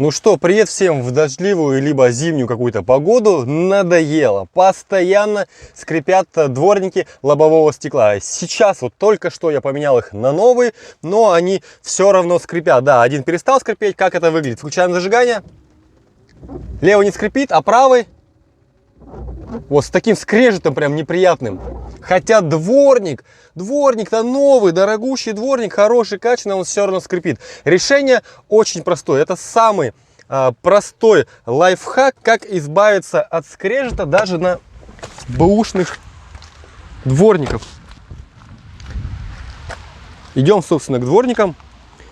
Ну что, привет всем в дождливую либо зимнюю какую-то погоду. Надоело. Постоянно скрипят дворники лобового стекла. Сейчас вот только что я поменял их на новые, но они все равно скрипят. Да, один перестал скрипеть. Как это выглядит? Включаем зажигание. Левый не скрипит, а правый вот с таким скрежетом прям неприятным. Хотя дворник-то новый, дорогущий дворник, хороший, качественный, он все равно скрипит. Решение очень простое. Это самый простой лайфхак, как избавиться от скрежета даже на бэушных дворников. Идем, собственно, к дворникам.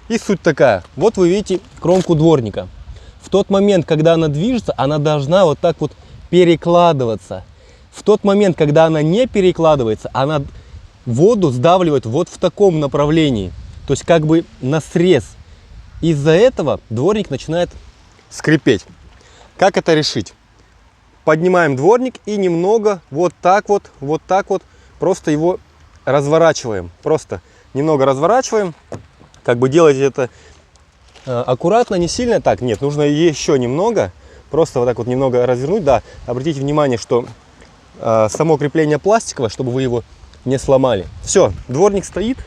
И суть такая. Вот вы видите кромку дворника. В тот момент, когда она движется, она должна вот так вот перекладываться. В тот момент, когда она не перекладывается, она воду сдавливает вот в таком направлении. То есть как бы на срез. Из-за этого дворник начинает скрипеть. Как это решить? Поднимаем дворник и немного вот так вот просто его разворачиваем. Просто немного разворачиваем. Как бы делайте это аккуратно, не сильно. Так, нет, нужно еще немного. Просто вот так вот немного развернуть. Да, обратите внимание, что само крепление пластиковое, чтобы вы его не сломали. Все, дворник стоит.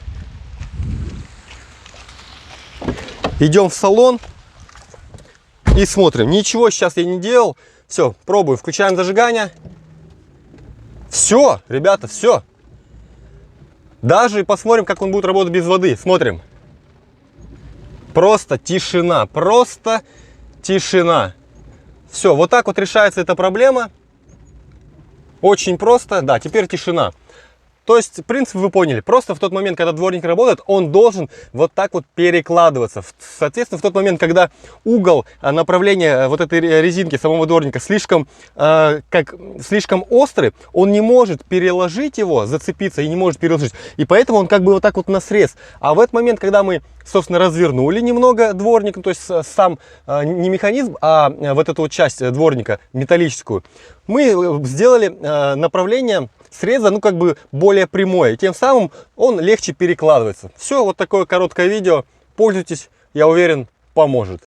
Идем в салон и смотрим. Ничего сейчас я не делал. Все, пробуем. Включаем зажигание. Все, ребята, все. Даже посмотрим, как он будет работать без воды. Смотрим. Просто тишина. Просто тишина. Все, вот так вот решается эта проблема. Очень просто. Да, теперь тишина. То есть, принцип вы поняли. Просто в тот момент, когда дворник работает, он должен вот так вот перекладываться. Соответственно, в тот момент, когда угол направления вот этой резинки самого дворника слишком острый, он не может переложить его, зацепиться и не может переложить. И поэтому он как бы вот так вот на срез. А в этот момент, когда мы, собственно, развернули немного дворник, то есть сам не механизм, а вот эту вот часть дворника металлическую, мы сделали направление среза, ну, как бы более прямое. Тем самым он легче перекладывается. Все, вот такое короткое видео. Пользуйтесь, я уверен, поможет.